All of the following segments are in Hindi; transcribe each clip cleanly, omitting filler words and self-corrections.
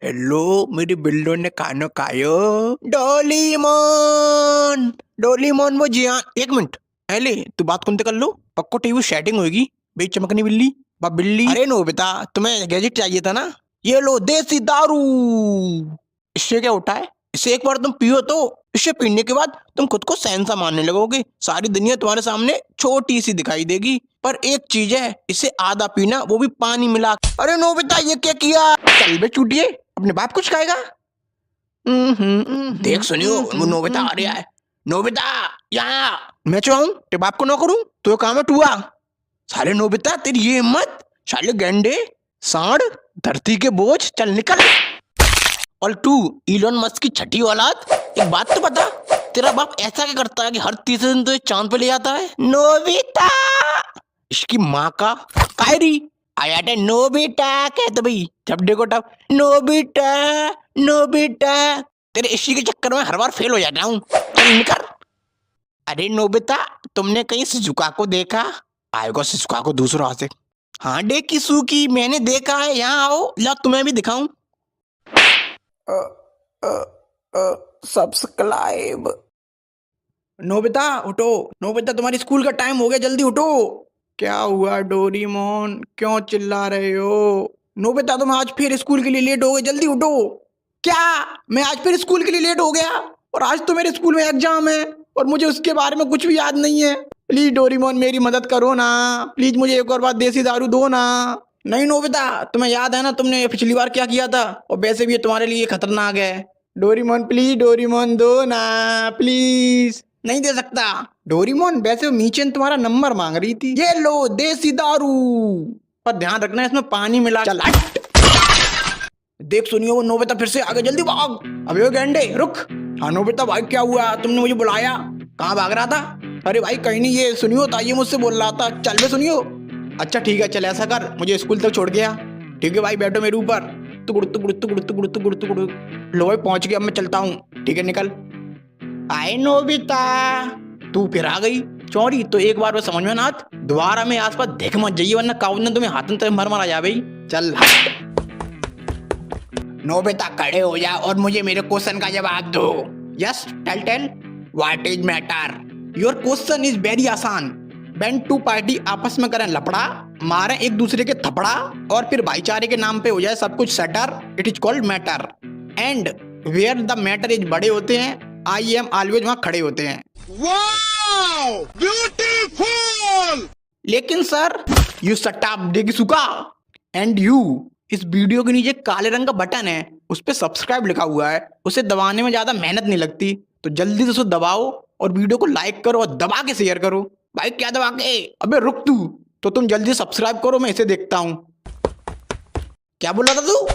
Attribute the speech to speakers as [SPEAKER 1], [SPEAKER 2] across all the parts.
[SPEAKER 1] हेलो मेरी बिल्लो ने खाना खायो। डोलीमोन डोलीमोन वो जी हाँ। एक मिनट एले तू बात कौन कर लो पक्को टीवी सेटिंग होगी बे चमकनी बिल्ली बा बिल्ली। अरे नो बेटा तुम्हें गैजेट चाहिए था ना, ये लो देसी दारू। इससे क्या होता है, इसे एक बार तुम पियो तो इसे पीने के बाद तुम खुद को शहंशाह मानने लगोगे। सारी दुनिया तुम्हारे सामने छोटी सी दिखाई देगी। पर एक चीज है, इसे आधा पीना, वो भी पानी मिला। अरे नो बेटा ये क्या किया। चल बे चूटिए, अपने बाप कुछ खाएगा। देख सुनियो वो नोबिता आ रहा है। नोबिता यहाँ मैं चाहूं ते बाप को ना करूं तो काम है टुआ। साले नोबिता तेरी ये हिम्मत, साले गेंडे सांड धरती के बोझ, चल निकल। और तू इलोन मस्क की छठी औलाद, एक बात तो बता, तेरा बाप ऐसा क्या करता है कि हर तीसरे दिन तो चांद पे ले जाता है। नोबिता इसकी माँ का कायरी आया था। नोबिता कहते भाई जब देखो तब नोबिता नोबिता। तेरे इसी के चक्कर में हर बार फेल हो जाता हूँ, चल निकल। अरे नोबिता तुमने कहीं शिजुका को देखा? आएगा शिजुका को दूसरा से। हाँ देखी सूकी मैंने देखा है, यहाँ आओ ला तुम्हें भी दिखाऊं। सब्सक्राइब। नोबिता उठो, नोबिता तुम्हारी स्कूल का टाइम हो गया, जल्दी उठो। क्या हुआ डोरीमोन, क्यों चिल्ला रहे हो? नोबिता तुम आज फिर स्कूल के लिए लेट हो गए, जल्दी उठो। क्या मैं आज फिर स्कूल के लिए लेट हो गया? और आज तो मेरे स्कूल में एग्जाम है और मुझे उसके बारे में कुछ भी याद नहीं है। प्लीज डोरीमोन मेरी मदद करो ना, प्लीज मुझे एक और बार देसी दारू दो ना। नहीं नोबिता तुम्हें याद है ना तुमने पिछली बार क्या किया था, और वैसे भी ये तुम्हारे लिए खतरनाक है। डोरीमोन प्लीज, डोरीमोन दो ना प्लीज। नहीं दे सकता डोरीमोन, वैसे वो मीचेन तुम्हारा नंबर मांग रही थी। ये लो देसी दारू, पर ध्यान रखना इसमें पानी मिला। चल हट। देख सुनियो वो नोबिता फिर से आगे, जल्दी भाग। अबे ओ गेंडे रुक। हाँ नोबिता भाई क्या हुआ, तुमने मुझे बुलाया, कहाँ भाग रहा था? अरे भाई कहीं नहीं, ये सुनियो था, ये मुझसे बोल रहा था चल बे सुनियो। अच्छा ठीक है चल ऐसा कर, मुझे स्कूल तक छोड़ गया। ठीक है भाई बैठो मेरे ऊपर। तुगुड़ तुगुड़ तुगुड़ तुगुड़ तुगुड़ तुगुड़। लो भाई पहुंच गया, अब मैं चलता हूँ। ठीक है निकल। आए नोबिता तू फिर आ गई चौड़ी, तो एक बार वो समझ में ना आत, दोबारा में आसपास देख मत जाइए वरना काऊ ने तुम्हें हाथ में मर आ जा भाई। चल नोबिता खड़े हो जा और मुझे मेरे क्वेश्चन का जवाब दो। Yes tell tell what is matter. Your question is very आसान। व्हेन टू पार्टी आपस में करें लफड़ा, मारे एक दूसरे के थपड़ा, और फिर भाईचारे के नाम पे हो जाए सब कुछ सटर, it is called matter. And where the matter is बड़े होते हैं, आई एम ऑलवेज वहां खड़े होते हैं। Wow beautiful. लेकिन सर यू शट अप डेगी सुका। एंड यू, इस वीडियो के नीचे काले रंग का बटन है, उस पे सब्सक्राइब लिखा हुआ है, उसे दबाने में ज्यादा मेहनत नहीं लगती, तो जल्दी से उसे दबाओ और वीडियो को लाइक करो और दबा के शेयर करो। भाई क्या दबा के? अबे रुक तू, तो तुम जल्दी सब्सक्राइब करो, मैं इसे देखता हूं। क्या बोल रहा था तू?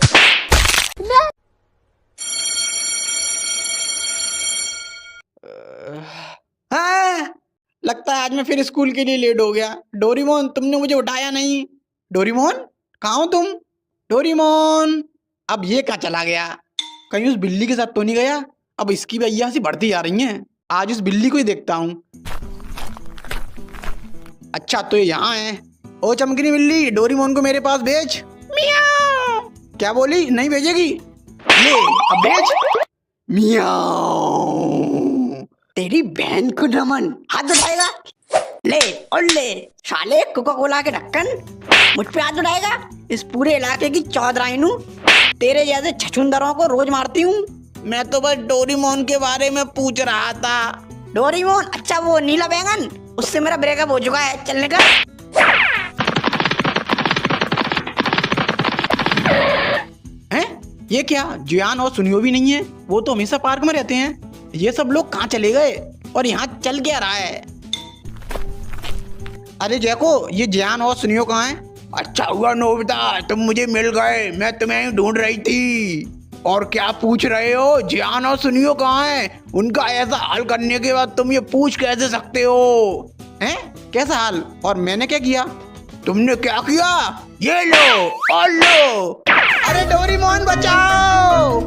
[SPEAKER 1] हाँ लगता है आज मैं फिर स्कूल के लिए लेट हो गया। डोरीमोन तुमने मुझे उठाया नहीं। डोरीमोन कहाँ हो तुम? डोरीमोन अब ये कहाँ चला गया? कहीं उस बिल्ली के साथ तो नहीं गया? अब इसकी भी अय्यासी बढ़ती जा रही है, आज उस बिल्ली को ही देखता हूँ। अच्छा तो ये यहाँ है। ओ चमकनी बिल्ली डोरीमोन को मेरे पास भेज। मियाओ। क्या बोली, नहीं भेजेगी? ले अब भेज। मियाओ। तेरी बहन को नमन। हाथ उठाएगा? ले और ले साले कोका कोला के ढक्कन, मुझ पे हाथ उठाएगा? इस पूरे इलाके की चौधराइन हूँ, तेरे जैसे छछुंदरों को रोज मारती हूँ। मैं तो बस डोरीमोन के बारे में पूछ रहा था। डोरीमोन? अच्छा वो नीला बैंगन, उससे मेरा ब्रेकअप हो चुका है, चलने का। हैं? ये क्या जियान और सुनियो भी नहीं है? वो तो हमेशा पार्क में रहते हैं। ये सब लोग कहाँ चले गए और यहाँ चल क्या रहा है? अरे जैको ये जियान और सुनियो कहाँ हैं? अच्छा हुआ नोबिता तुम मुझे मिल गए, मैं तुम्हें ढूंढ रही थी। और क्या पूछ रहे हो, जियान और सुनियो कहाँ हैं? उनका ऐसा हाल करने के बाद तुम ये पूछ कैसे सकते हो? हैं? कैसा हाल? और मैंने क्या किया? तुमने क्या किया? ये लो और लो। अरे डोरीमोन बचाओ,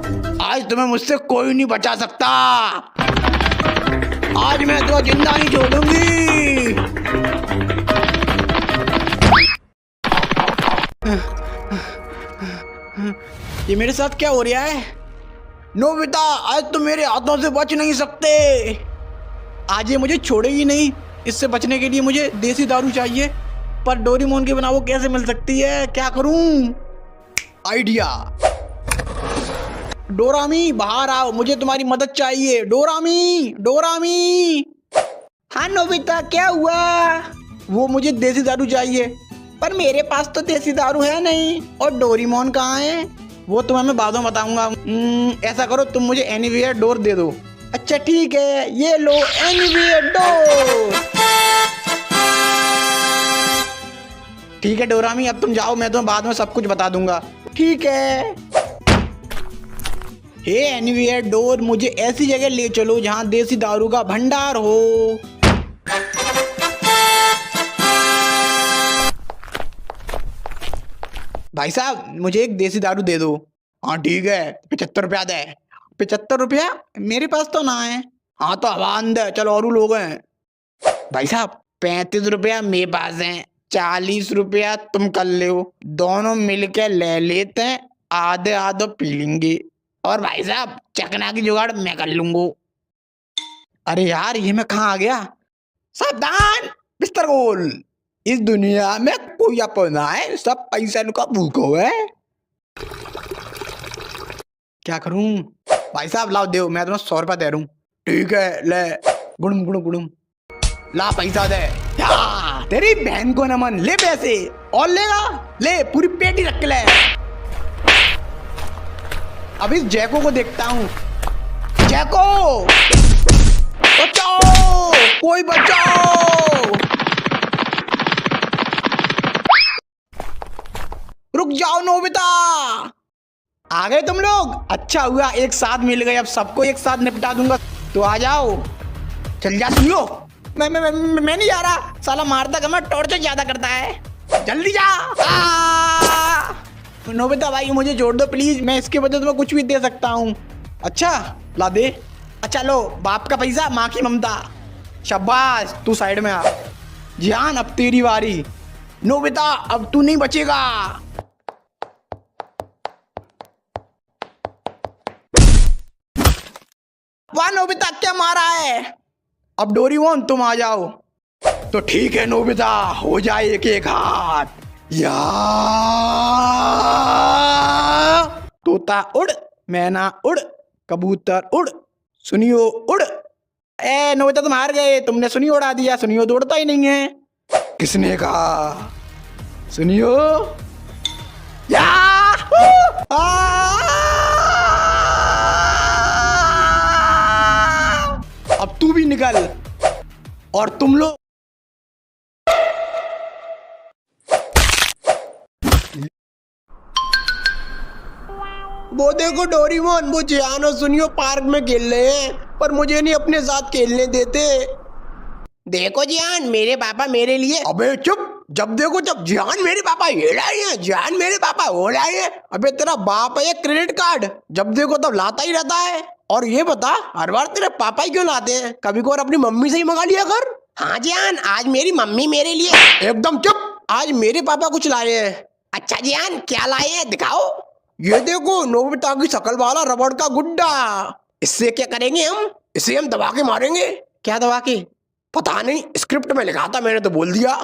[SPEAKER 1] आज तुम्हें मुझसे कोई नहीं बचा सकता। आज मैं तो जिंदा नहीं छोड़ूंगी। ये मेरे साथ क्या हो रहा है? नोबिता, आज तो मेरे हाथों से बच नहीं सकते। आज ये मुझे छोड़ेगी नहीं। इससे बचने के लिए मुझे देसी दारू चाहिए, पर डोरेमोन के बिना वो कैसे मिल सकती है? क्या करूं? आइडिया। डोरामी बाहर आओ, मुझे तुम्हारी मदद चाहिए। डोरामी, डोरामी। हाँ नोबिता, क्या हुआ? वो मुझे देसी दारू चाहिए, पर मेरे पास तो देसी दारू है नहीं। और डोरेमोन कहाँ है? वो तुम्हें मैं बाद में बताऊंगा। ऐसा करो, तुम मुझे एनीवेयर डोर दे दो। अच्छा ठीक है, ये लो एनीवेयर डोर। ठीक है डोरामी, अब तुम जाओ, मैं तुम्हें बाद में सब कुछ बता दूंगा। ठीक है। हे एनीवेयर डोर, मुझे ऐसी जगह ले चलो जहां देसी दारू का भंडार हो। भाई साहब, मुझे एक देसी दारू दे दो। हाँ ठीक है, 75 रुपया दे। 75 रुपया? मेरे पास तो ना है। हाँ तो हवा अंदर, चलो और लोग हैं। भाई साहब, 35 रुपया मेरे पास है, 40 रुपया तुम कर ले हो, दोनों मिलके ले लेते हैं, आधे आधे पी लेंगे। और भाई साहब, चकना की जुगाड़ मैं कर लूंगा। अरे यार, ये मैं कहाँ आ गया? सावधान, बिस्तर गोल। इस दुनिया में कोई अपना है, सब पैसा का भूखो है। क्या करूं? भाई साहब लाओ, दो, मैं तुम्हें 100 रुपया दे रहा हूं। ठीक है, ले। गुड़म गुड़म गुड़म। ला पैसा दे। या, तेरी बहन को नमन, ले पैसे। और लेगा? ले, पूरी पेटी रख ले। अब इस जैको को देखता हूँ। जैको, बचाओ, कोई बचाओ। रुक जाओ नोबिता। आ गए तुम लोग? अच्छा हुआ एक साथ मिल गए, अब सबको एक साथ निपटा दूंगा। तो आ जाओ। चल जा सुनियो। मैं नहीं जा रहा। साला मारता कम है, टॉर्चर ज्यादा करता है। जल्दी जा। नोबिता भाई, मुझे जोड़ दो प्लीज, मैं इसके बदले तुम्हें कुछ भी दे सकता हूँ। अच्छा ला दे। अच्छा लो, बाप का पैसा, माँ की ममता। शाबाश, तू साइड में आ। जियान, अब तेरी बारी। नोबिता, अब तू नहीं बचेगा। वाह नोबिता, क्या मारा है? अब डोरेमोन तुम आ जाओ। तो ठीक है नोबिता, हो जाए एक एक हाथ। या तोता उड़, मैना उड़, कबूतर उड़, सुनियो उड़। ए नोबिता, तुम हार गए, तुमने सुनियो उड़ा दिया। सुनियो तो उड़ता ही नहीं है। किसने कहा? सुनियो। या अब तू भी निकल। और तुम लोग वो देखो डोरेमोन, वो जियान और सुनियो पार्क में खेल रहे हैं, पर मुझे नहीं अपने साथ खेलने देते। देखो जियान, मेरे पापा मेरे लिए। अबे चुप, जब देखो जब जियान मेरे पापा ये लाए हैं, जियान मेरे पापा वो लाए हैं। अबे तेरा बाप है क्रेडिट कार्ड, जब देखो तब लाता ही रहता है। और ये बता, हर बार तेरे पापा ही क्यों लाते हैं? कभी को अपनी मम्मी से ही मंगा लिया कर। हाँ जियान, आज मेरी मम्मी मेरे लिए। एकदम चुप, आज मेरे पापा कुछ लाए हैं। अच्छा जियान, क्या लाए हैं, दिखाओ। ये देखो, नोबिता की शकल वाला रबड़ का गुड्डा। इससे क्या करेंगे हम? इसे हम दबा के मारेंगे। क्या दबा के? पता नहीं, स्क्रिप्ट में लिखा था, मैंने तो बोल दिया।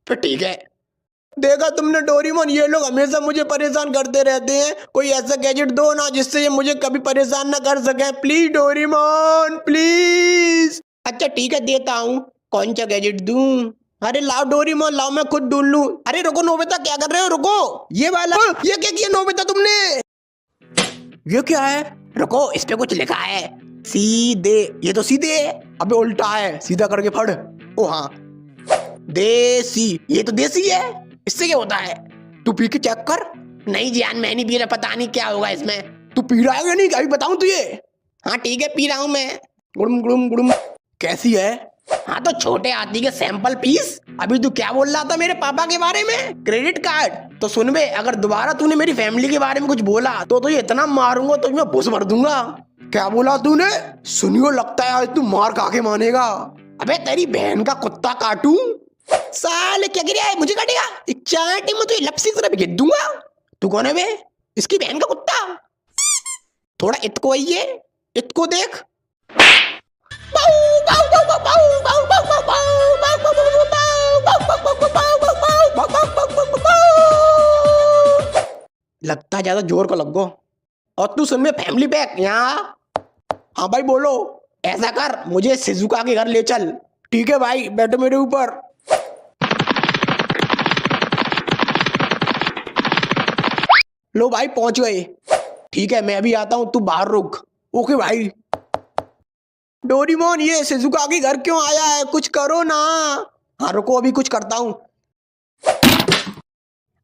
[SPEAKER 1] फिर ठीक है। देखा तुमने डोरेमोन, ये लोग हमेशा मुझे परेशान करते रहते हैं। कोई ऐसा गैजेट दो ना जिससे ये मुझे कभी परेशान ना कर सके। Please Doraemon, please. अच्छा ठीक है, देता हूँ। कौन सा गैजेट दूं? अरे लाओ डोरेमोन, लाओ, मैं खुद ढूंढ लूं। अरे रुको नोबिता, क्या कर रहे हो? रुको, ये वाला। ये क्या किया नोबिता तुमने? ये क्या है? रुको, इस पे कुछ लिखा है, सीधे। ये तो सीधे है। अबे उल्टा है, सीधा करके फड़। ओ हाँ, देसी। ये तो देसी है, इससे क्या होता है? तू पी के चेक कर। नहीं जियान, मैं नहीं पी रहा, पता नहीं क्या होगा इसमें। तू पी रहा है या नहीं, अभी बताऊं तुझे? हाँ ठीक है, पी रहा हूँ मैं। गुड़म गुड़म गुड़म। कैसी है? हाँ तो छोटे हाथी के सैंपल पीस। अभी तू क्या बोल रहा था मेरे पापा के बारे में? Credit card. तो सुन बे, अगर दोबारा तूने मेरी फैमिली के बारे में कुछ बोला तो तुझे इतना मारूंगा तो मैं भूस भर दूंगा। क्या बोला तूने? सुनियो, लगता है आज तू मार खा के मानेगा। अबे तेरी बहन का कुत्ता काटूं? साले क्या गिरा है, मुझे काटेगा? चाटे में तो लपसी तरह भेज दूंगा। तू कौन है बे?
[SPEAKER 2] इसकी बहन का कुत्ता। थोड़ा इतको आइए, इतको देख। लगता है ज्यादा जोर को लग गो। और तू सुन में फैमिली पैक यहाँ। हाँ भाई बोलो। ऐसा कर, मुझे शिजुका के घर ले चल। ठीक है भाई, बैठो मेरे ऊपर। लो भाई पहुंच गए। ठीक है मैं अभी आता हूं, तू बाहर रुक। ओके भाई। डोरेमोन ये शिजुका के घर क्यों आया है, कुछ करो ना। हाँ रुको, अभी कुछ करता हूँ।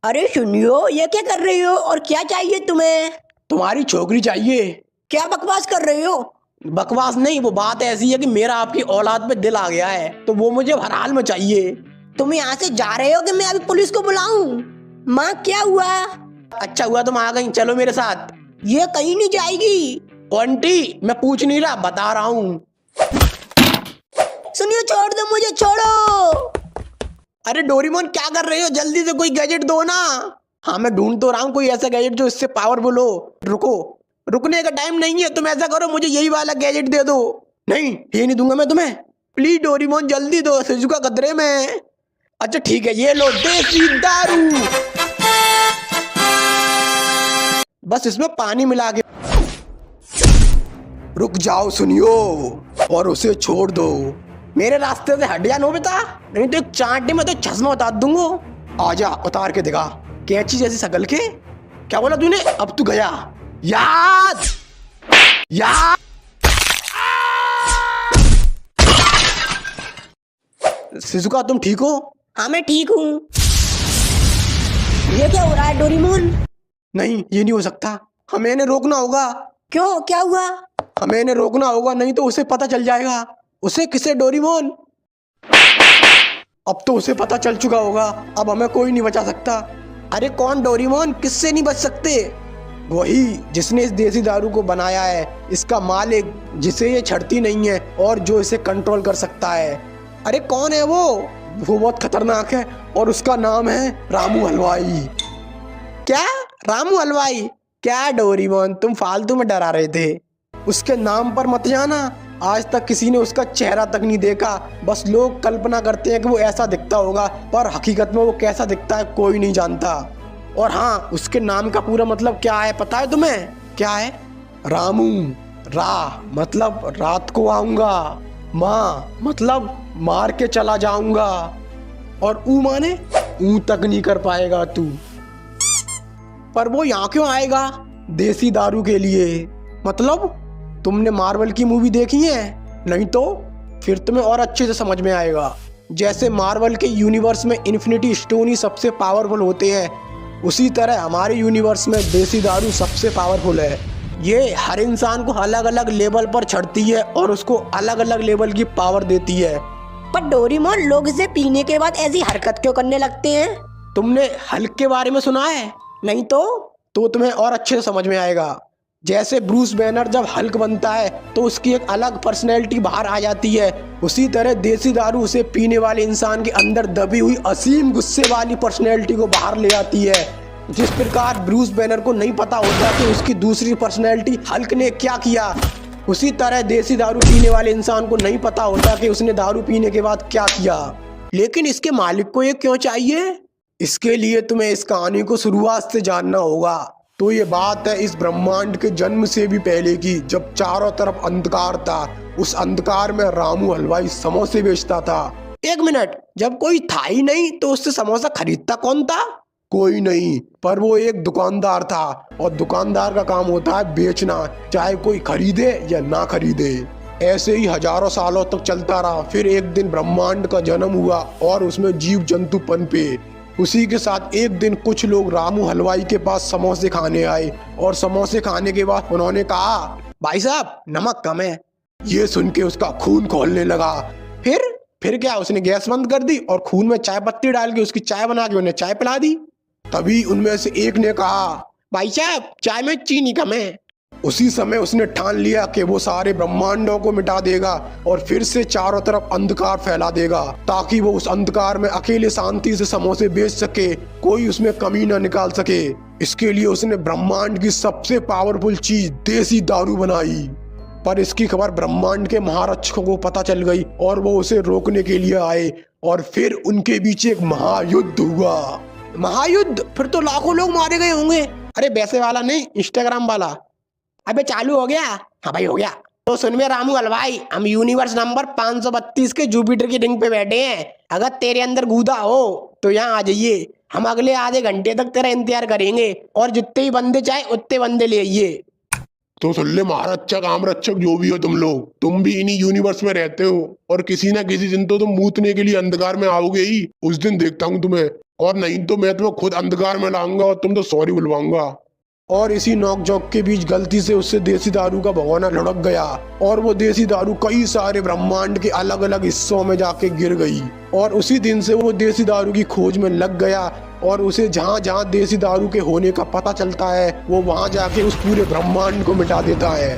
[SPEAKER 3] अरे सुनियो, ये क्या कर रही हो और क्या चाहिए तुम्हें?
[SPEAKER 2] तुम्हारी छोकरी चाहिए।
[SPEAKER 3] क्या बकवास कर रही हो?
[SPEAKER 2] बकवास नहीं, वो बात ऐसी है कि मेरा आपकी औलाद पे दिल आ गया है, तो वो मुझे हर हाल में चाहिए।
[SPEAKER 3] तुम यहाँ से जा रहे हो कि मैं अभी पुलिस को बुलाऊं? माँ क्या हुआ?
[SPEAKER 2] अच्छा हुआ तुम आ गई, चलो मेरे साथ।
[SPEAKER 3] ये कहीं नहीं जाएगी।
[SPEAKER 2] आंटी मैं पूछ नहीं रहा, बता रहा हूँ।
[SPEAKER 3] सुनियो छोड़ दो मुझे, छोड़ो।
[SPEAKER 2] अरे डोरेमोन क्या कर रहे हो, जल्दी से कोई गैजेट दो ना। हाँ मैं ढूंढ तो रहा हूँ कोई ऐसा गैजेट जो इससे पावरफुल हो। रुको, रुकने का टाइम नहीं है, तुम ऐसा करो मुझे यही वाला गैजेट दे दो। नहीं ये नहीं दूंगा मैं तुम्हें, प्लीज डोरेमोन जल्दी दो, शिजुका खतरे में। अच्छा ठीक है, ये लो देसी दारू। बस इसमें पानी मिला के। रुक जाओ सुनियो, और उसे छोड़ दो। मेरे रास्ते से हट जा नोबिता, नहीं तो एक चांटे में तो चश्मा उतार दूंगा। आजा उतार के दिखा, कैंची जैसी शकल के। क्या बोला तूने, अब तू गया। याद याद। शिजुका तुम ठीक हो?
[SPEAKER 3] हाँ मैं ठीक हूँ। ये क्या हो रहा है डोरेमोन?
[SPEAKER 2] नहीं ये नहीं हो सकता, हमें इन्हें रोकना होगा।
[SPEAKER 3] क्यों, क्या हुआ?
[SPEAKER 2] हमें इन्हें रोकना होगा, नहीं तो उसे पता चल जाएगा। उसे किसे डोरेमोन? अब तो उसे पता चल चुका होगा, अब हमें कोई नहीं बचा सकता। अरे कौन डोरेमोन, किससे नहीं बच सकते? वही जिसने इस देसी दारू को बनाया है, इसका मालिक जिसे ये छड़ती नहीं है और जो इसे कंट्रोल कर सकता है। अरे कौन है वो बहुत खतरनाक है और उसका नाम है रामू हलवाई। क्या रामू हलवाई? क्या डोरेमोन तुम फालतू में डरा रहे थे, उसके नाम पर मत जाना। आज तक किसी ने उसका चेहरा तक नहीं देखा, बस लोग कल्पना करते हैं कि वो ऐसा दिखता होगा, पर हकीकत में वो कैसा दिखता है कोई नहीं जानता। और हाँ, उसके नाम का पूरा मतलब क्या है पता है तुम्हें? क्या है? रामू। रा मतलब रात को आऊंगा, माँ मतलब मार के चला जाऊंगा, और ऊ माने ऊ तक नहीं कर पाएगा तू। पर वो यहाँ क्यों आएगा? देसी दारू के लिए। मतलब तुमने मार्वल की मूवी देखी है? नहीं तो फिर तुम्हें और अच्छे से समझ में आएगा। जैसे मार्वल के यूनिवर्स में इन्फिनिटी स्टोन ही सबसे पावरफुल होते हैं, उसी तरह हमारे यूनिवर्स में देसी दारू सबसे पावरफुल है। ये हर इंसान को अलग अलग लेवल पर चढ़ती है और उसको अलग अलग लेवल की पावर देती है।
[SPEAKER 3] पर डोरेमोन लोग इसे पीने के बाद ऐसी हरकत क्यों करने लगते हैं?
[SPEAKER 2] तुमने हल्क के बारे में सुना है?
[SPEAKER 3] नहीं तो
[SPEAKER 2] तुम्हें और अच्छे से समझ में आएगा। जैसे ब्रूस बैनर जब हल्क बनता है तो उसकी एक अलग पर्सनैलिटी बाहर आ जाती है, उसी तरह देसी दारू उसे पीने वाले इंसान के अंदर दबी हुई असीम गुस्से वाली पर्सनैलिटी को बाहर ले आती है। जिस प्रकार ब्रूस बैनर को नहीं पता होता कि उसकी दूसरी पर्सनैलिटी हल्क ने क्या किया, उसी तरह देसी दारू पीने वाले इंसान को नहीं पता होता कि उसने दारू पीने के बाद क्या किया। लेकिन इसके मालिक को ये क्यों चाहिए? इसके लिए तुम्हें इस कहानी को शुरुआत से जानना होगा। तो ये बात है इस ब्रह्मांड के जन्म से भी पहले की, जब चारों तरफ अंधकार था। उस अंधकार में रामू हलवाई समोसे बेचता था। एक मिनट, जब कोई था ही नहीं तो उससे समोसा खरीदता कौन था? कोई नहीं, पर वो एक दुकानदार था, और दुकानदार का काम होता है बेचना, चाहे कोई खरीदे या ना खरीदे। ऐसे ही हजारों सालों तक चलता रहा। फिर एक दिन ब्रह्मांड का जन्म हुआ और उसमें जीव जंतु पनपे। उसी के साथ एक दिन कुछ लोग रामू हलवाई के पास समोसे खाने आए, और समोसे खाने के बाद उन्होंने कहा, भाई साहब नमक कम है। ये सुन के उसका खून खौलने लगा। फिर क्या, उसने गैस बंद कर दी और खून में चाय पत्ती डाल के उसकी चाय बना के उन्हें चाय पिला दी। तभी उनमें से एक ने कहा, भाई साहब चाय में चीनी कम है। उसी समय उसने ठान लिया कि वो सारे ब्रह्मांडों को मिटा देगा और फिर से चारों तरफ अंधकार फैला देगा, ताकि वो उस अंधकार में अकेले शांति से समोसे बेच सके, कोई उसमें कमी न निकाल सके। इसके लिए उसने ब्रह्मांड की सबसे पावरफुल चीज देसी दारू बनाई। पर इसकी खबर ब्रह्मांड के महारक्षकों को पता चल गई और वो उसे रोकने के लिए आए और फिर उनके बीच एक महायुद्ध हुआ।
[SPEAKER 1] महायुद्ध? फिर तो लाखों लोग मारे गए होंगे।
[SPEAKER 2] अरे वैसे वाला नहीं, इंस्टाग्राम वाला।
[SPEAKER 3] अबे चालू हो गया?
[SPEAKER 2] हाँ भाई हो गया।
[SPEAKER 3] तो सुन में रामू हलवाई, हम यूनिवर्स नंबर 532 के जुपिटर की रिंग पे बैठे हैं। अगर तेरे अंदर गूदा हो तो यहाँ आ जाइए। हम अगले आधे घंटे तक तेरा इंतजार करेंगे और जितने ही बंदे चाहे उतने बंदे ले आइए।
[SPEAKER 4] तो सुन ले महारक्षक आमरक्षक जो भी हो तुम लोग, तुम भी इन्हीं यूनिवर्स में रहते हो और किसी ना किसी दिन तो तुम मूतने के लिए अंधकार में आओगे ही। उस दिन देखता हूँ तुम्हें, और नहीं तो मैं तुम्हें खुद अंधकार में लाऊंगा और तुम तो सॉरी बुलवाऊंगा।
[SPEAKER 2] और इसी नोक झोंक के बीच गलती से उससे देसी दारू का भगोना लुढ़क गया और वो देसी दारू कई सारे ब्रह्मांड के अलग अलग हिस्सों में जाके गिर गई। और उसी दिन से वो देसी दारू की खोज में लग गया और उसे जहाँ जहाँ देसी दारू के होने का पता चलता है वो वहाँ जाके उस पूरे ब्रह्मांड को मिटा देता है।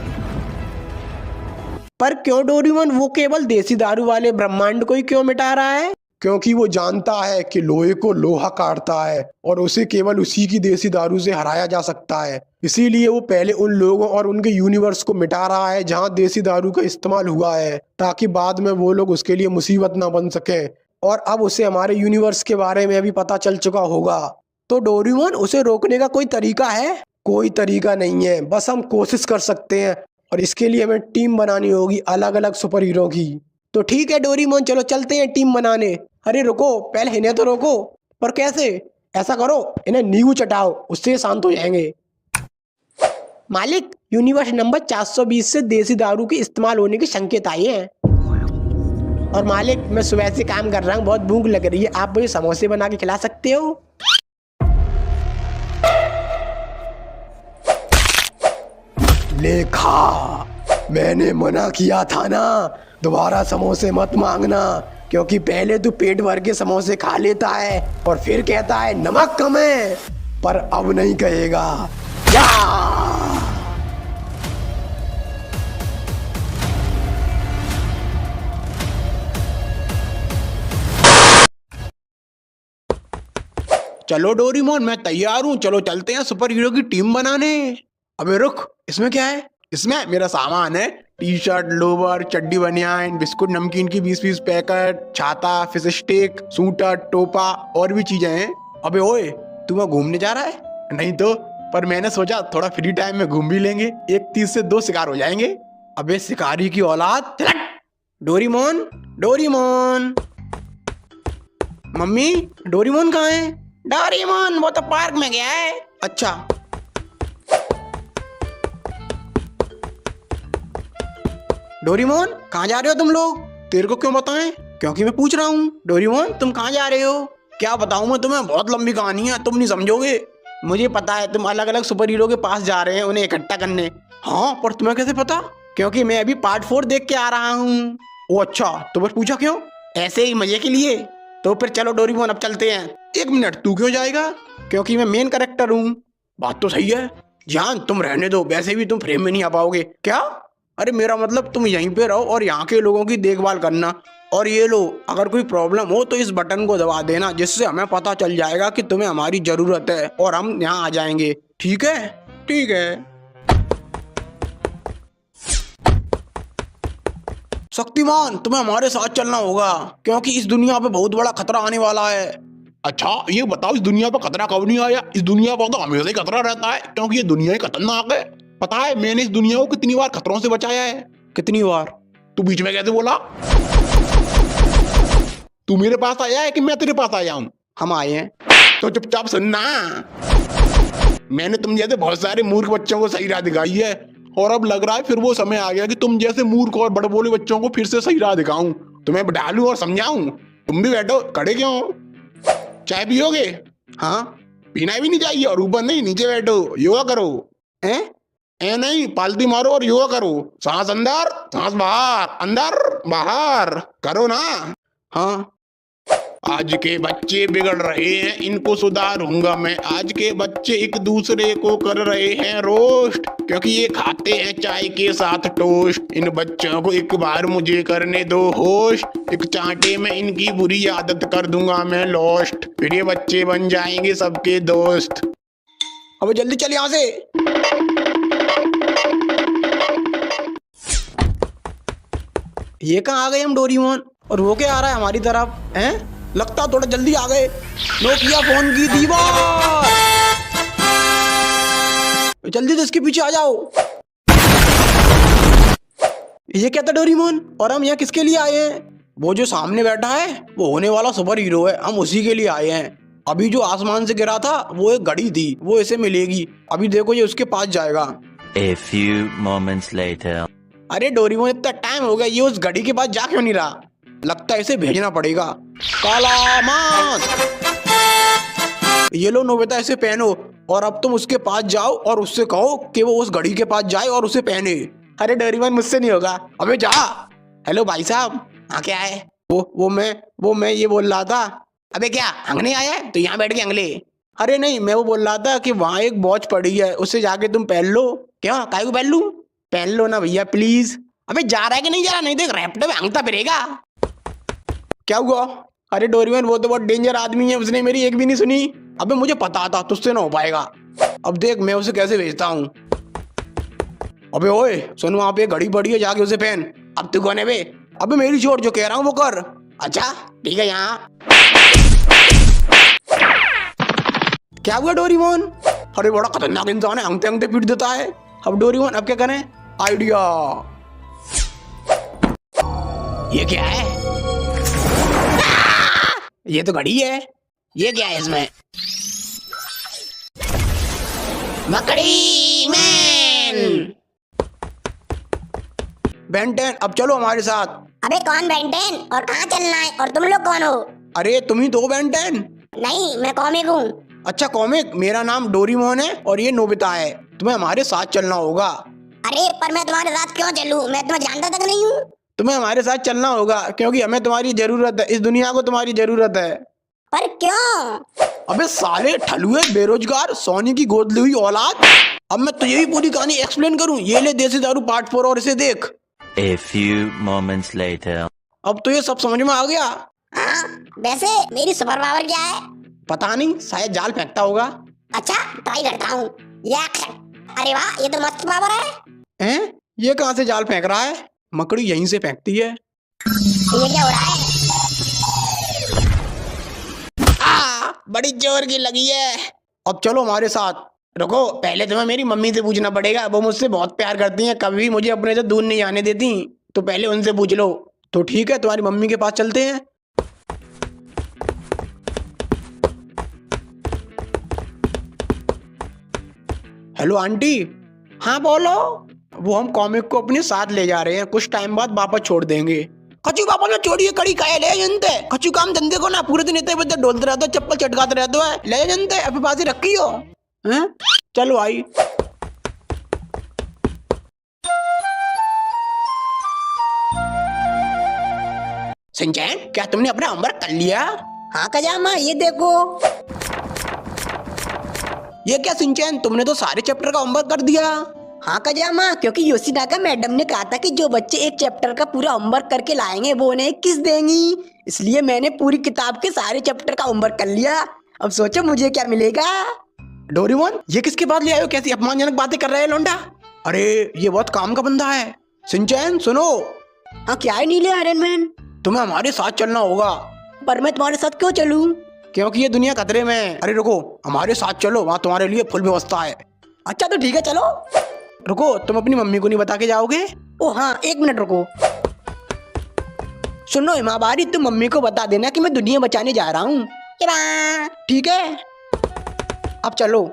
[SPEAKER 3] पर क्यों डोरेमोन, वो केवल देसी दारू वाले ब्रह्मांड को ही क्यों मिटा रहा है?
[SPEAKER 2] क्योंकि वो जानता है कि लोहे को लोहा काटता है और उसे केवल उसी की देसी दारू से हराया जा सकता है। इसीलिए वो पहले उन लोगों और उनके यूनिवर्स को मिटा रहा है जहाँ देसी दारू का इस्तेमाल हुआ है, ताकि बाद में वो लोग उसके लिए मुसीबत ना बन सके। और अब उसे हमारे यूनिवर्स के बारे में भी पता चल चुका होगा।
[SPEAKER 3] तो डोरेमोन, उसे रोकने का कोई तरीका है?
[SPEAKER 2] कोई तरीका नहीं है, बस हम कोशिश कर सकते हैं और इसके लिए हमें टीम बनानी होगी अलग अलग सुपर हीरो की।
[SPEAKER 3] तो ठीक है डोरेमोन, चलो चलते हैं टीम बनाने।
[SPEAKER 2] अरे रुको, पहले इन्हें तो रोको।
[SPEAKER 3] पर कैसे?
[SPEAKER 2] ऐसा करो, इन्हें नींबू चटाओ, उससे शांत हो जाएंगे।
[SPEAKER 3] मालिक, यूनिवर्स नंबर 420 से देसी दारू के इस्तेमाल होने के संकेत आए हैं। और मालिक, मैं सुबह से काम कर रहा हूँ, बहुत भूख लग रही है, आप मुझे समोसे बना के खिला सकते हो?
[SPEAKER 2] लेखा, मैंने मना किया था ना, दोबारा समोसे मत मांगना, क्योंकि पहले तू पेट भर के समोसे खा लेता है और फिर कहता है नमक कम है, पर अब नहीं कहेगा। या!
[SPEAKER 1] चलो डोरेमोन, मैं तैयार हूँ, चलो चलते हैं सुपर हीरो की टीम बनाने। अबे रुक, इसमें क्या है? इसमें मेरा सामान है, टी शर्ट, लोवर, चड्डी, बनियान, बिस्कुट, नमकीन की 20-20 पैकेट, छाता, फिश स्टिक, सूटर, टोपा और भी चीजें हैं। अबे ओए, तू वहाँ घूमने जा रहा है? नहीं तो, पर मैंने सोचा थोड़ा फ्री टाइम में घूम भी लेंगे, एक तीर से 2 शिकार हो जाएंगे। अबे शिकारी की औलाद, डोरेमोन, डोरेमोन, मम्मी, डोरेमोन कहाँ है?
[SPEAKER 3] डोरेमोन वो तो पार्क में गया है।
[SPEAKER 1] अच्छा, डोरेमोन कहाँ जा रहे हो तुम लोग? तेरे को क्यों बताएं? क्योंकि मैं पूछ रहा हूँ। डोरेमोन तुम कहाँ जा रहे हो? क्या बताऊँ मैं तुम्हें, बहुत लंबी कहानी है, तुम नहीं समझोगे। मुझे पता है तुम अलग अलग सुपर हीरो के पास जा रहे हैं उन्हें इकट्ठा करने। हाँ, पर तुम्हें कैसे पता? क्योंकि मैं अभी पार्ट 4 देख के आ रहा हूँ। ओ अच्छा, तो बस पूछा क्यों? ऐसे ही मजे के लिए। तो फिर चलो डोरेमोन, अब चलते हैं। 1 मिनट, तू क्यों जाएगा? क्योंकि मैं मेन कैरेक्टर हूँ। बात तो सही है जान, तुम रहने दो, वैसे भी तुम फ्रेम में नहीं आ पाओगे। क्या? अरे मेरा मतलब तुम यहीं पे रहो और यहाँ के लोगों की देखभाल करना। और ये लो, अगर कोई प्रॉब्लम हो तो इस बटन को दबा देना, जिससे हमें पता चल जाएगा कि तुम्हें हमारी जरूरत है और हम यहाँ आ जाएंगे। ठीक है? ठीक है। शक्तिमान, तुम्हें हमारे साथ चलना होगा, क्योंकि इस दुनिया पे बहुत बड़ा खतरा आने वाला है।
[SPEAKER 4] अच्छा ये बताओ, इस दुनिया पर खतरा कब नहीं आया? इस दुनिया पर तो हमेशा ही खतरा रहता है, क्योंकि ये दुनिया ही खतरनाक है। पता है मैंने इस दुनिया को कितनी बार खतरों से बचाया है?
[SPEAKER 1] कितनी बार?
[SPEAKER 4] तू बीच में कैसे बोला? तू मेरे पास आया है कि मैं तेरे पास आया हूँ?
[SPEAKER 1] हम आए हैं।
[SPEAKER 4] तो चुपचाप सुनना, मैंने तुम जैसे बहुत सारे मूर्ख बच्चों को सही राह दिखाई है, और अब लग रहा है फिर वो समय आ गया कि तुम जैसे मूर्ख और बड़बोले बच्चों को फिर से सही राह दिखाऊं, तुम्हें डालूं और समझाऊं। तुम भी बैठो, खड़े क्यों? चाय पियोगे?
[SPEAKER 1] हाँ।
[SPEAKER 4] पीना भी नहीं चाहिए, और ऊपर नहीं, नीचे बैठो, योगा करो। ए नहीं, पालती मारो और योगा करो। सांस अंदर, सांस बाहर, अंदर बाहर करो ना।
[SPEAKER 1] हाँ।
[SPEAKER 4] आज के बच्चे बिगड़ रहे हैं, इनको सुधारूंगा मैं। आज के बच्चे एक दूसरे को कर रहे हैं रोस्ट, क्योंकि ये खाते हैं चाय के साथ टोस्ट। इन बच्चों को एक बार मुझे करने दो होस्ट, एक चांटे में इनकी बुरी आदत कर दूंगा मैं लॉस्ट, फिर ये बच्चे बन जाएंगे सबके दोस्त।
[SPEAKER 1] अब जल्दी चल यहाँ से। ये कहाँ आ गए हम डोरीमोन, और वो क्या आ रहा है हमारी तरफ हैं? लगता थोड़ा जल्दी आ गए। नोकिया फोन की दीवार, जल्दी से इसके पीछे आ जाओ। ये क्या था डोरीमोन, और हम यहाँ किसके लिए आए हैं? वो जो सामने बैठा है वो होने वाला सुपर हीरो है, हम उसी के लिए आए हैं। अभी जो आसमान से गिरा था वो एक घड़ी थी, वो इसे मिलेगी। अभी देखो ये उसके पास जाएगा।
[SPEAKER 5] A few moments later.
[SPEAKER 1] अरे डोरीमोन इतना टाइम हो गया, ये उस घड़ी के पास जा क्यों नहीं रहा? लगता है इसे भेजना पड़ेगा। काला मास्क, ये लो नोबिता, इसे पहनो और अब तुम उसके पास जाओ और उससे कहो कि वो उस घड़ी के पास जाए और उसे पहने।
[SPEAKER 3] अरे डोरेमोन मुझसे नहीं होगा।
[SPEAKER 1] अबे जा।
[SPEAKER 3] हेलो भाई साहब। हाँ क्या है?
[SPEAKER 1] वो मैं ये बोल रहा था।
[SPEAKER 3] अबे क्या अंगने आया है तो यहाँ बैठ के अंगले?
[SPEAKER 1] अरे नहीं, मैं वो बोल रहा था कि वहाँ एक वॉच पड़ी है, उसे जाके तुम पहन लो।
[SPEAKER 3] क्यों, काय को पहन लूं?
[SPEAKER 1] पहन लो ना भैया प्लीज।
[SPEAKER 3] अबे जा रहा है कि नहीं जा रहा? नहीं देख रैप्टो में अंगता फिरेगा।
[SPEAKER 1] क्या हुआ? अरे डोरीमोन वो तो बहुत डेंजर आदमी है, उसने मेरी एक भी नहीं सुनी। अबे मुझे पता था तुझसे ना हो पाएगा। अब देख मैं उसे कैसे भेजता हूँ। अबे ओए सुन, वहाँ पे घड़ी पड़ी है, जाके उसे पहन।
[SPEAKER 3] अब तू कौन है बे?
[SPEAKER 1] अबे मेरी चोट, जो कह रहा हूँ वो कर।
[SPEAKER 3] अच्छा ठीक है। यहाँ
[SPEAKER 1] क्या हुआ डोरीमोन? अरे बड़ा खतरनाक इंसान है, अंगते अंगते पीट देता है। अब डोरीमोन अब क्या करें? आइडिया।
[SPEAKER 3] ये क्या है? ये तो घड़ी है। ये क्या है इसमें? मकड़ी मैन।
[SPEAKER 1] बेन 10 अब चलो हमारे साथ।
[SPEAKER 6] अबे कौन बेंटेन और कहाँ चलना है और तुम लोग कौन हो?
[SPEAKER 1] अरे तुम ही तो बेन 10।
[SPEAKER 6] नहीं मैं कॉमिक हूँ।
[SPEAKER 1] अच्छा कॉमिक, मेरा नाम डोरीमोन है और ये नोबिता है। तुम्हें हमारे साथ चलना होगा।
[SPEAKER 6] अरे पर मैं तुम्हारे साथ क्यों चलूँ? मैं तुम्हें जानता तक नहीं हूँ।
[SPEAKER 1] तुम्हें हमारे साथ चलना होगा क्योंकि हमें तुम्हारी जरूरत है, इस दुनिया को तुम्हारी जरूरत है।
[SPEAKER 6] पर क्यों?
[SPEAKER 1] अबे साले ठलुए बेरोजगार सोनी की गोद ली हुई औलाद। अब मैं तुझे भी पूरी कहानी एक्सप्लेन करूं। ये ले देसी दारू पार्ट 4 और इसे देख।
[SPEAKER 5] A few moments later.
[SPEAKER 1] अब तो ये सब समझ में आ गया।
[SPEAKER 6] हाँ वैसे मेरी सुपर पावर क्या है?
[SPEAKER 1] पता नहीं, शायद जाल फेंकता होगा।
[SPEAKER 6] अच्छा ट्राई करता हूँ। अरे वाह, ये तो मस्त पावर है।
[SPEAKER 1] हैं? ये कहाँ से जाल फेंक रहा है? मकड़ी यहीं से फेंकती है।
[SPEAKER 6] ये क्या हो रहा है?
[SPEAKER 3] बड़ी जोर की लगी है।
[SPEAKER 1] अब चलो हमारे साथ।
[SPEAKER 3] रुको, पहले तुम्हें मेरी मम्मी से पूछना पड़ेगा। वो मुझसे बहुत प्यार करती हैं, कभी मुझे अपने से दूर नहीं जाने देती। तो पहले उनसे पूछ लो।
[SPEAKER 1] तो ठीक है, तुम्हारी मम्मी के पास चलते हैं। Hello aunty.
[SPEAKER 3] हाँ बोलो।
[SPEAKER 1] वो हम कॉमिक को अपने साथ ले जा रहे हैं, कुछ टाइम बाद वापस छोड़ देंगे।
[SPEAKER 3] कचू पापा ने छोड़िए कड़ी काहे ले जनते। कचू काम धंधे को ना पूरे दिन इतने बदे डोलते रहते हो, चप्पल चटकाते रहते हो। ले जनते अपने पास ही रखी हो।
[SPEAKER 1] हैं? चलो आई।
[SPEAKER 3] सिंचैन, क्या तुमने अपना होमवर्क कर लिया?
[SPEAKER 6] हाँ कजामा, ये देखो।
[SPEAKER 3] ये क्या सिंचैन, तुमने तो सारे चैप्टर का होमवर्क कर दिया।
[SPEAKER 6] हाँ कजामा, क्योंकि योशिनाका मैडम ने कहा था कि जो बच्चे एक चैप्टर का पूरा होमवर्क करके लाएंगे वो उन्हें किस देंगी, इसलिए मैंने पूरी किताब के सारे चैप्टर का होमवर्क कर लिया। अब सोचो मुझे क्या मिलेगा।
[SPEAKER 1] डोरीमोन ये किसके पास ले आए हो? कैसी अपमानजनक बातें कर रहे हैं लोंडा। अरे ये बहुत काम का बंदा है। सिंचैन सुनो।
[SPEAKER 6] हाँ क्या है नीले आयरन मैन?
[SPEAKER 1] तुम्हें हमारे साथ चलना होगा।
[SPEAKER 6] पर मैं तुम्हारे साथ क्यों चलूं?
[SPEAKER 1] क्योंकि ये दुनिया खतरे में है। अरे रुको, हमारे साथ चलो, वहाँ तुम्हारे लिए फुल व्यवस्था है।
[SPEAKER 6] अच्छा तो ठीक है चलो।
[SPEAKER 1] रुको, तुम अपनी मम्मी को नहीं बता के जाओगे?
[SPEAKER 6] ओ हाँ एक मिनट रुको। सुनो हिमाबारी, तुम मम्मी को बता देना कि मैं दुनिया बचाने जा रहा हूँ। ठीक है, अब चलो।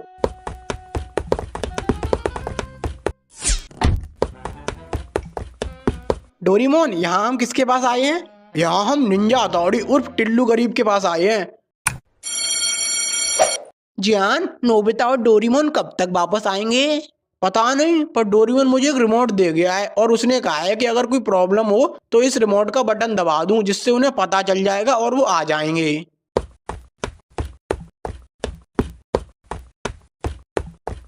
[SPEAKER 1] डोरीमोन यहाँ हम किसके पास आए हैं? यहाँ हम निंजा हथौड़ी उर्फ टिल्लू गरीब के पास आए हैं।
[SPEAKER 3] जियान, नोबिता और डोरीमोन कब तक वापस आएंगे?
[SPEAKER 1] पता नहीं, पर डोरीमोन मुझे एक रिमोट दे गया है और उसने कहा है कि अगर कोई प्रॉब्लम हो तो इस रिमोट का बटन दबा दूं, जिससे उन्हें पता चल जाएगा और वो आ जाएंगे।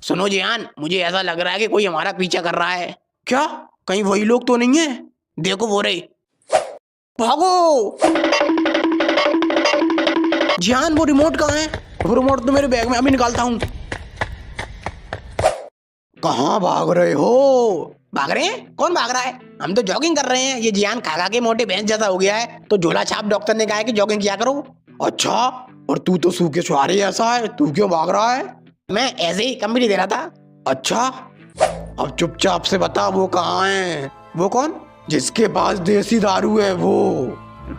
[SPEAKER 3] सुनो जियान, मुझे ऐसा लग रहा है कि कोई हमारा पीछा कर रहा है।
[SPEAKER 1] क्या? कहीं वही लोग तो नहीं है?
[SPEAKER 3] देखो वो रहे।
[SPEAKER 1] भागो। जियान वो रिमोट कहाँ है? वो रिमोट तो मेरे बैग में, अभी निकालता हूँ।
[SPEAKER 2] कहाँ भाग रहे हो?
[SPEAKER 3] भाग रहे हैं? कौन भाग रहा है? हम तो जॉगिंग कर रहे हैं। ये जियान खा खा के मोटे भैंस जैसा हो गया है, तो झोला छाप डॉक्टर ने कहा है कि जॉगिंग किया करो।
[SPEAKER 2] अच्छा, और तू तो सूखे छुहारे ऐसा है, तू क्यों भाग रहा है?
[SPEAKER 3] मैं ऐसे ही कंपनी दे रहा था।
[SPEAKER 2] अच्छा, अब चुपचाप से बता वो कहाँ है?
[SPEAKER 3] वो कौन?
[SPEAKER 2] जिसके पास देसी दारू है वो।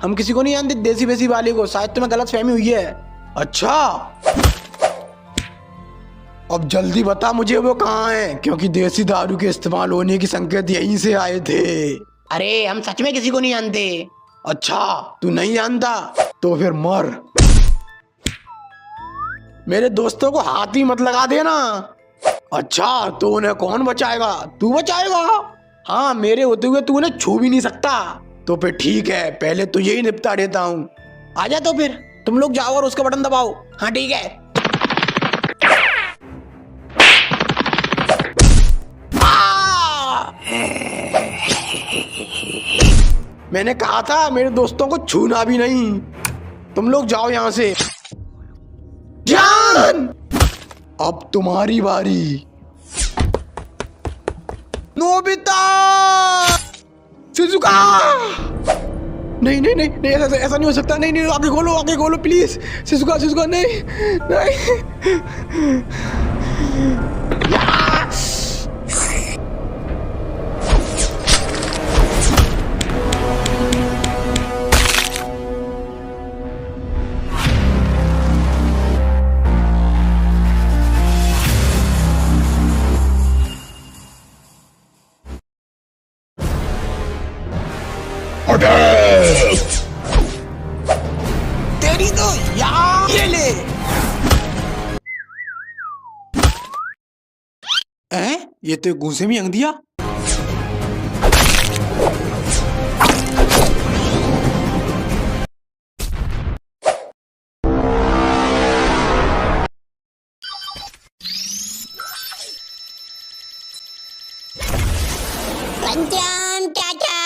[SPEAKER 3] हम किसी को नहीं जानते देसी वेसी वाले को, शायद तुम्हें गलत फहमी हुई है।
[SPEAKER 2] अच्छा, अब जल्दी बता मुझे वो कहाँ है, क्योंकि देसी दारू के इस्तेमाल होने की संकेत यहीं से आए थे।
[SPEAKER 3] अरे हम सच में किसी को नहीं जानते।
[SPEAKER 2] अच्छा, तू नहीं जानता तो फिर मर। मेरे दोस्तों को हाथ ही मत लगा देना। अच्छा, तो उन्हें कौन बचाएगा? तू बचाएगा?
[SPEAKER 3] हाँ, मेरे होते हुए तू उन्हें छू भी नहीं सकता।
[SPEAKER 2] तो फिर ठीक है, पहले तो यही निपटा देता हूँ।
[SPEAKER 3] आजा तो फिर तुम लोग जाओ और उसका बटन दबाओ। हाँ ठीक है।
[SPEAKER 2] मैंने कहा था मेरे दोस्तों को छूना भी नहीं। तुम लोग जाओ यहाँ से। जान, अब तुम्हारी बारी। Nobita, Shizuka. नहीं नहीं नहीं नहीं, ऐसा नहीं हो सकता। नहीं नहीं, आगे खोलो प्लीज। शिजुका शिजुका, नहीं नहीं।
[SPEAKER 3] तेरी तो यार ये ले।
[SPEAKER 2] ये तो घूसे में अंग दिया।
[SPEAKER 6] पंचाम चाचा।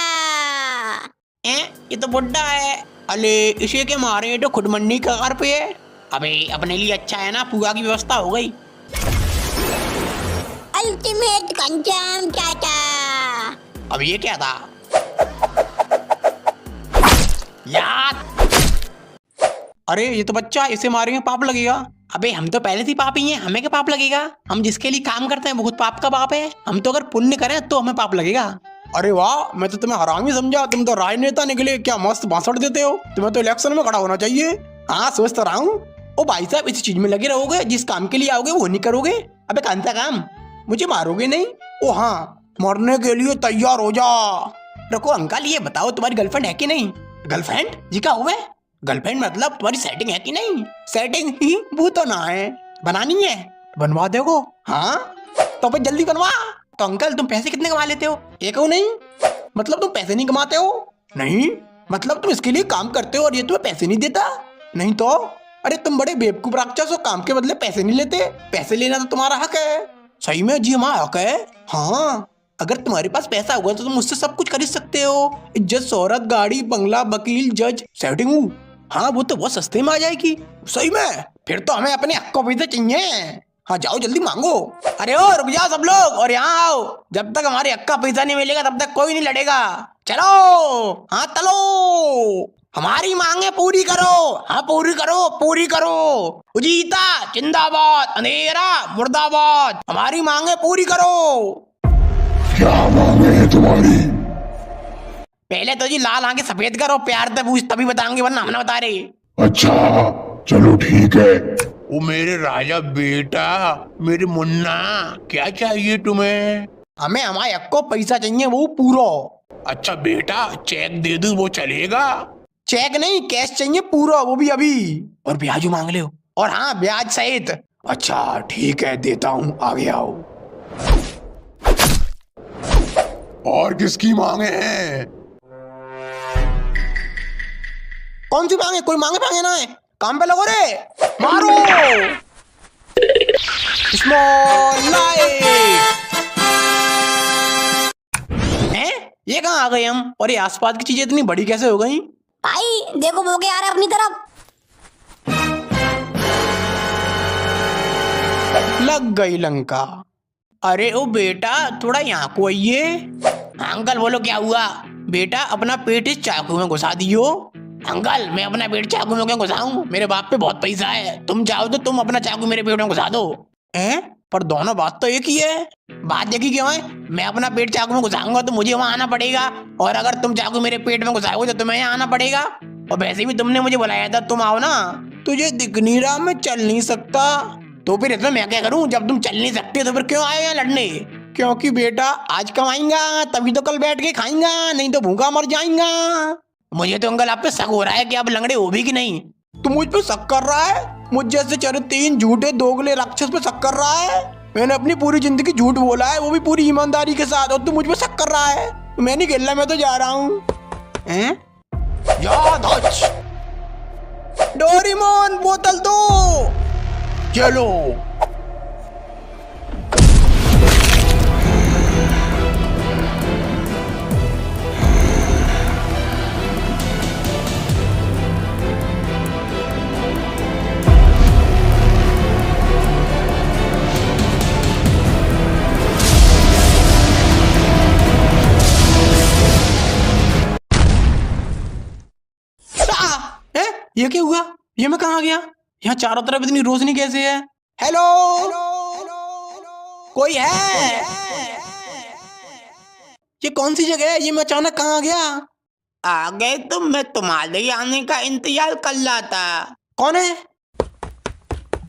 [SPEAKER 3] ये तो बुड्ढा है। अले इसे के मारे तो खुद मंडी कगार पे है। अबे अपने लिए अच्छा है ना, पूरा की व्यवस्था हो गई।
[SPEAKER 6] अल्टीमेट पंचाम चाचा।
[SPEAKER 3] अब ये क्या था यार? अरे ये तो बच्चा, इसे मारेंगे पाप लगेगा। अबे हम तो पहले से ही पापी हैं, हमें क्या पाप लगेगा? हम जिसके लिए काम करते हैं वो खुद पाप का बाप है। हम तो अगर पुण्य करें तो हमें पाप लगेगा।
[SPEAKER 2] अरे वाह, मैं तो तुम्हें हरामी समझा, तुम तो राजनेता निकले। क्या मस्त भाषण देते हो। तुम्हें तो इलेक्शन में खड़ा होना चाहिए।
[SPEAKER 3] हाँ सोच तो रहा हूँ। ओ भाई साहब, इस चीज में लगे रहोगे, जिस काम के लिए आओगे वो नहीं करोगे। अबे कौन सा काम? मुझे मारोगे नहीं?
[SPEAKER 2] ओ हाँ, मरने के लिए तैयार हो जा।
[SPEAKER 3] रुको अंकल, ये बताओ तुम्हारी गर्लफ्रेंड है कि नहीं? गर्लफ्रेंड जी का हुआ? गर्लफ्रेंड मतलब तुम्हारी सेटिंग है कि नहीं? सेटिंग ही वो तो ना है। बनानी है?
[SPEAKER 2] बनवा देगो?
[SPEAKER 3] हाँ तो फिर जल्दी बनवा। तो अंकल तुम पैसे कितने कमा लेते हो? एक हो नहीं? मतलब तुम पैसे नहीं कमाते हो?
[SPEAKER 2] नहीं।
[SPEAKER 3] मतलब तुम इसके लिए काम करते हो और ये तुम्हें पैसे नहीं देता?
[SPEAKER 2] नहीं तो?
[SPEAKER 3] अरे तुम बड़े बेवकूफ राक्षस हो, काम के बदले पैसे नहीं लेते। पैसे लेना तो तुम्हारा हक है।
[SPEAKER 2] सही में जी, हमारा हक है।
[SPEAKER 3] हाँ, अगर तुम्हारे पास पैसा होगा तो तुम मुझसे सब कुछ खरीद सकते हो। इज्जत, शोहरत, गाड़ी, बंगला, वकील, जज, सेटिंग। हाँ वो तो बहुत सस्ते में आ जाएगी।
[SPEAKER 2] सही में?
[SPEAKER 3] फिर तो हमें अपने हक को पैसे चाहिए। हाँ जाओ जल्दी मांगो। अरे ओ रुक जाओ सब लोग और यहाँ आओ। जब तक हमारे हक का पैसा नहीं मिलेगा तब तक कोई नहीं लड़ेगा। चलो हाँ चलो, हमारी मांगे पूरी करो। हाँ पूरी करो, पूरी करो। उजीता जिंदाबाद, अंधेरा मुर्दाबाद। हमारी मांगे पूरी करो।
[SPEAKER 4] क्या मांगे है तुम्हारी?
[SPEAKER 3] पहले तो जी लाल आंखें सफेद करो, प्यार से पूछ तभी बताएंगे, वरना हम ना बता रहे।
[SPEAKER 4] अच्छा चलो ठीक है। ओ मेरे राजा बेटा, मेरे मुन्ना, क्या चाहिए तुम्हें?
[SPEAKER 3] हमें हमारे हक को पैसा चाहिए, वो पूरा।
[SPEAKER 4] अच्छा बेटा, चेक दे दूं वो चलेगा?
[SPEAKER 3] चेक नहीं, कैश चाहिए पूरा, वो भी अभी। और ब्याज मांग ले। और हाँ ब्याज सहित।
[SPEAKER 2] अच्छा ठीक है, देता हूँ, आगे आओ।
[SPEAKER 4] और किसकी मांगे हैं?
[SPEAKER 3] कौन सी मांगे? कोई मांगे मांगे ना है। काम पे लगो रे, मारो। Small light. हैं? ये कहाँ आ गए हम? और ये आसपास की चीजें इतनी बड़ी कैसे हो गई?
[SPEAKER 6] भाई देखो वो क्या आ रहा है अपनी तरफ।
[SPEAKER 3] लग गई लंका। अरे ओ बेटा, थोड़ा यहाँ को आइए। अंकल बोलो क्या हुआ? बेटा अपना पेट इस चाकू में घुसा दियो। अंकल मैं अपना पेट चाकू में क्यों घुसाऊं? मेरे बाप पे बहुत पैसा है, तुम चाहो तो तुम अपना चाकू मेरे पेट में घुसा दो। हैं? पर दोनों बात तो एक ही है। बात देखी क्यों है? मैं अपना पेट चाकू में घुसाऊंगा तो मुझे वहां आना पड़ेगा, और अगर तुम चाकू मेरे पेट में घुसाओगे तो तुम्हें यहाँ आना पड़ेगा। और वैसे भी तुमने मुझे बुलाया था, तुम आओ ना। तुझे दिख नहीं रहा मैं चल नहीं सकता? तो फिर इसमें मैं क्या करूं? जब तुम चल नहीं सकते तो फिर क्यों आए यहाँ लड़ने? क्योंकि बेटा आज कमाएंगा तभी तो कल बैठ के खाएंगा, नहीं तो भूखा मर जाएंगा। मुझे तो अंकल आप पे शक हो रहा है कि आप लंगड़े हो भी कि नहीं। तू मुझ पे शक कर रहा है? मुझ जैसे चरित्रहीन झूठे दोगले राक्षस पे शक कर रहा है? मैंने अपनी पूरी जिंदगी झूठ बोला है, वो भी पूरी ईमानदारी के साथ, और तू मुझ पे शक कर रहा है? मैं नहीं खेलना, मैं तो जा रहा हूँ। डोरेमोन बोतल दो। चलो। ये क्या हुआ? ये मैं कहाँ गया? यहाँ चारों तरफ इतनी रोशनी कैसे है? हेलो, कोई है? ये कौन सी जगह है? ये मैं अचानक कहाँ गया? आ गए तुम? मैं तुम्हारे आने का इंतजार कर रहा था। कौन है?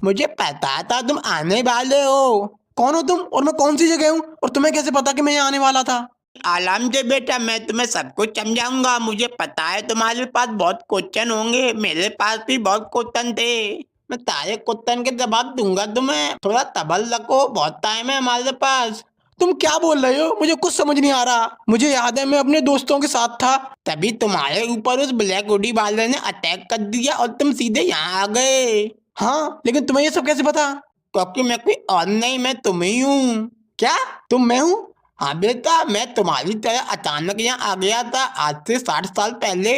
[SPEAKER 3] मुझे पता था तुम आने वाले हो। कौन हो तुम, और मैं कौन सी जगह हूँ, और तुम्हें कैसे पता कि मैं यहाँ आने वाला था? आराम से बेटा, मैं तुम्हें सब कुछ समझाऊंगा। मुझे पता है तुम्हारे पास बहुत क्वेश्चन होंगे, मेरे पास भी बहुत क्वेश्चन थे। मैं सारे क्वेश्चन के जवाब दूंगा तुम्हें, थोड़ा तबल रखो, बहुत टाइम है हमारे पास। तुम क्या बोल रहे हो? मुझे कुछ समझ नहीं आ रहा। मुझे याद है मैं अपने दोस्तों के साथ था, तभी तुम्हारे ऊपर उस ब्लैक हुडी वाले ने अटैक कर दिया और तुम सीधे यहाँ आ गए। हाँ, लेकिन तुम्हें ये सब कैसे पता? क्योंकि मैं कोई और नहीं, मैं तुम ही हूँ। क्या तुम मैं हूँ? हाँ बेटा, मैं तुम्हारी तरह अचानक यहाँ आ गया था आज से 60 साल पहले।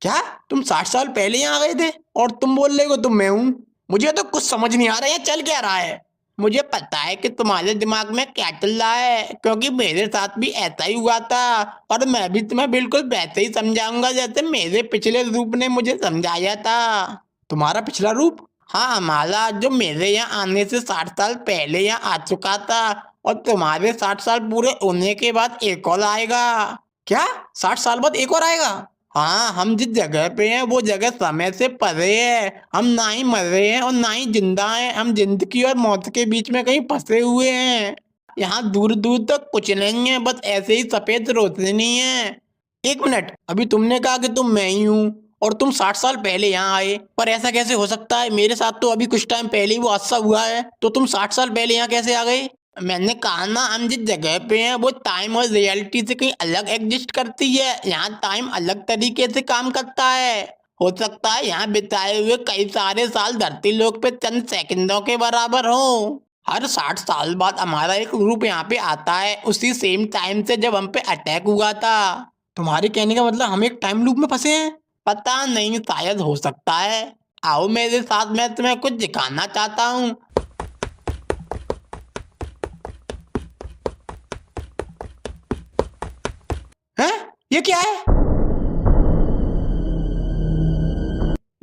[SPEAKER 3] क्या तुम 60 साल पहले यहाँ आ गए थे, और तुम बोल रहे हो तुम मैं हूँ? मुझे तो कुछ समझ नहीं आ रहा है चल क्या रहा है। मुझे पता है कि तुम्हारे दिमाग में क्या चल रहा है, क्योंकि मेरे साथ भी ऐसा ही हुआ था, और मैं भी तुम्हें बिल्कुल वैसे ही समझाऊंगा जैसे मेरे पिछले रूप ने मुझे समझाया था। तुम्हारा पिछला रूप? हाँ, हमारा जो मेरे यहाँ आने से 60 साल पहले यहाँ आ चुका था, और तुम्हारे 60 साल पूरे होने के बाद एक और आएगा। क्या 60 साल बाद एक और आएगा? हाँ, हम जिस जगह पे हैं वो जगह समय से परे है। हम ना ही मर रहे हैं और ना ही जिंदा हैं, हम जिंदगी और मौत के बीच में कहीं फंसे हुए हैं। यहाँ दूर दूर तक कुछ नहीं है, बस ऐसे ही सफेद रोशनी है। एक मिनट, अभी तुमने कहा कि तुम मैं ही हूँ और तुम 60 साल पहले यहाँ आए, पर ऐसा कैसे हो सकता है? मेरे साथ तो अभी कुछ टाइम पहले ही वो हादसा हुआ है, तो तुम 60 साल पहले यहाँ कैसे आ गए? मैंने कहा ना, हम जिस जगह पे हैं वो टाइम और रियलिटी से कहीं अलग एग्जिस्ट करती है। यहाँ टाइम अलग तरीके से काम करता है। हो सकता है यहाँ बिताए हुए कई सारे साल धरती लोक पे चंद सेकंडों के बराबर हो। हर 60 साल बाद हमारा एक ग्रुप यहाँ पे आता है, उसी सेम टाइम से जब हम पे अटैक हुआ था। तुम्हारे कहने का मतलब हम एक टाइम लूप में फंसे हैं? पता नहीं, शायद हो सकता है। आओ मेरे साथ, मैं तुम्हें कुछ दिखाना चाहता हूँ। हैं? ये क्या है?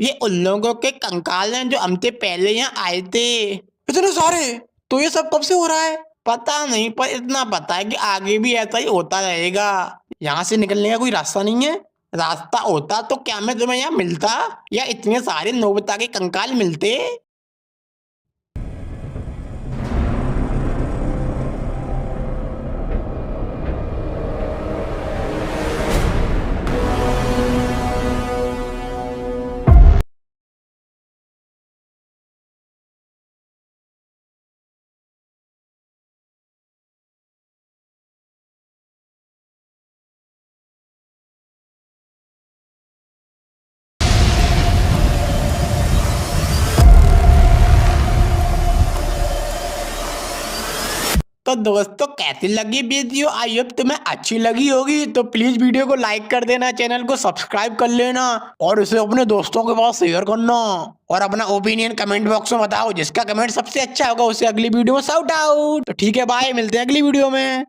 [SPEAKER 3] ये उन लोगों के कंकाल हैं जो हमसे पहले यहाँ आए थे। इतने सारे? तो ये सब कब से हो रहा है? पता नहीं, पर इतना पता है कि आगे भी ऐसा ही होता रहेगा। यहाँ से निकलने का कोई रास्ता नहीं है? रास्ता होता तो क्या मैं तुम्हें यहाँ मिलता, या इतने सारे नोबिता के कंकाल मिलते? तो दोस्तों कैसी लगी वीडियो, आई होप तुम्हें अच्छी लगी होगी। तो प्लीज वीडियो को लाइक कर देना, चैनल को सब्सक्राइब कर लेना और इसे अपने दोस्तों के पास शेयर करना और अपना ओपिनियन कमेंट बॉक्स में बताओ। जिसका कमेंट सबसे अच्छा होगा उसे अगली वीडियो में शाउट आउट। तो ठीक है, बाय, मिलते हैं अगली वीडियो में।